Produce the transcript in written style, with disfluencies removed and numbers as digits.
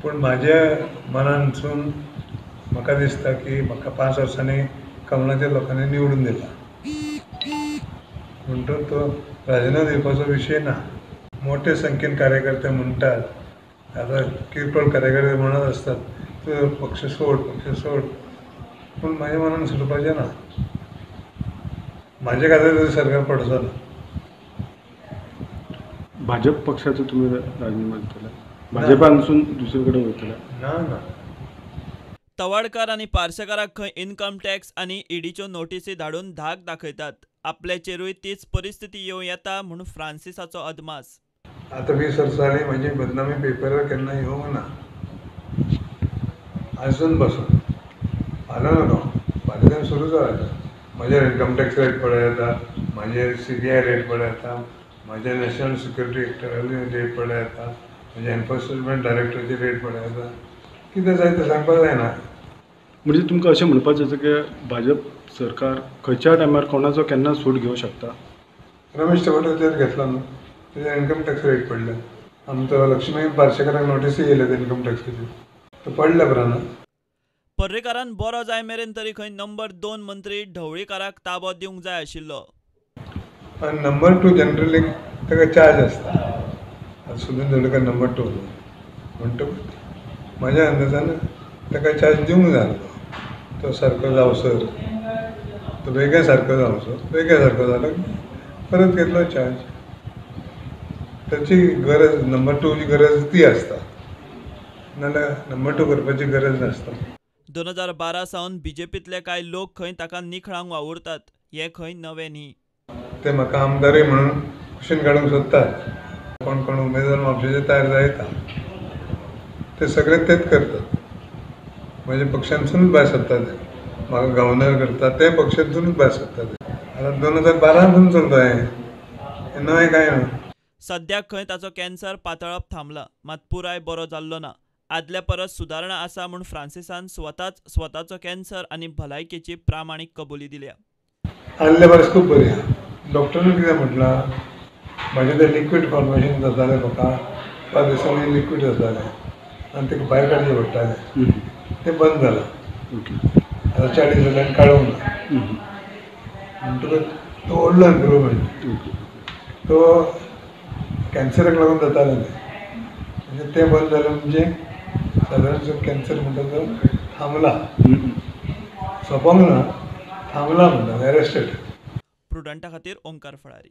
पण माझ्या मनानसून म्हाका दिसता की म्हाका 5 वर्सांनी कमळाच्या लोकांनी निवडून दिला म्हणटून तो राजिनामा दिवपाचो विशय ना. मोठे संख्येन कार्यकर्ते म्हणटात, आता किरकोळ कार्यकर्ते म्हणत असतात तूं पक्ष सोड पूण म्हाज्या मनान सोडपाचें ना. म्हाजे खातीर तरी सरकार पडचो ना. भाजप पक्षाचो तुम्ही राजीनामा दितले? भाजपानसून दुसरे कडेन वयतले? ना. तवाडकार आनी पार्सेकाराक खंय इन्कम टॅक्स आनी ईडीच्यो नोटीसी धाडून धाक दाखयतात. आपल्याचेरूय तीच परिस्थिती येवं येता म्हूण फ्रांसिसाचो अदमास. आता 20 वर्सां जालीं म्हाजी बदनामी पेपरार केन्ना येवंक ना. आजून पासून फाल्यां न्हू, फाल्यां सुरू जाता. म्हाजेर इन्कम टॅक्स रेट पळय येता, म्हाजेर CBI रेट पळय येता, म्हाजे नॅशनल सिक्युरिटी एक्टाली रेट पळय येता, म्हाजे एनफोर्समेंट डायरेक्टराची रेट पळय येता. कितें जाय तें सांगपाक जायना. म्हणजे तुमकां अशें म्हणपाचें आसा की भाजप सरकार खंयच्या टायमार कोणाचो केन्ना सूट घेवंक शकता? रमेश चव्हाणाचेर घेतला न्हू, तेजेर इन्कम टॅक्स रेट पडले. आमचो लक्ष्मी पार्सेकाराक नोटीसी येयले इन्कम टॅक्साची, तो पडले उपरांत. पर्रेकारान बरो जाय मेरेन तरी खंय नंबर 2 मंत्री ढवळीकाराक ताबो दिवंक जाय आशिल्लो. आनी नंबर 2 जनरली ताका चार्ज आसता. आतां सुनील ढवळीकर नंबर 2 म्हणटकूच म्हाज्या अंदाजान ताका चार्ज दिवंक जाय आसलो. तो सारको जावसर, तो बेगीन सारको जावचो, बेगीन सारको जालो परत घेतलो चार्ज. ताची गरज नंबर 2ची गरज ती आसता, नाजाल्यार नंबर 2 करपाची गरज नासता. 2012 सावन बीजेपींतले कांय लोक खंय ताका निखळांक वावुरतात. हें खंय नवें न्ही. ते म्हाका आमदारय म्हणून कुशीन काडूंक सोदतात. कोण कोण उमेदवार म्हापशेचे तयार जायता ते सगळे तेच करतात. म्हाज्या पक्षांतसूनच भायर सरतात ते. म्हाका गव्हर्नर करतात ते पक्षांतसूनच भायर सरतात ते. आतां 2012 पासून चलता हें नवें कांय ना. सद्याक खंय ताचो कॅन्सर पातळप थांबला, मात पुराय बरो जाल्लो ना. आदल्या परस सुदारणा आसा म्हूण फ्रांसिसान स्वताचो कॅन्सर आनी भलायकेची प्रामाणीक कबुली दिल्या. आदले परस खूब बरी आहा. डॉक्टरान कितें म्हटलां, म्हाजें तें लिक्वीड फॉर्मेशन जातालें म्हाका 5 दिसांनी लिक्वीड जातालें आनी तेका भायर काडचें पडटालें. तें बंद जालां. आतां 40 दिसांनी काडूंक ना. म्हणटकूच तो व्हडलो इम्प्रुवमेंट. तो कॅन्सराक लागून जातालें म्हणजे तें बंद जालें म्हणजे सादारण कॅन्सर म्हणटा तो थांबला. सोंपोंक ना, थांबला म्हणटा, एरेस्टेड. प्रुडंटा खातीर ओंकार फळारी.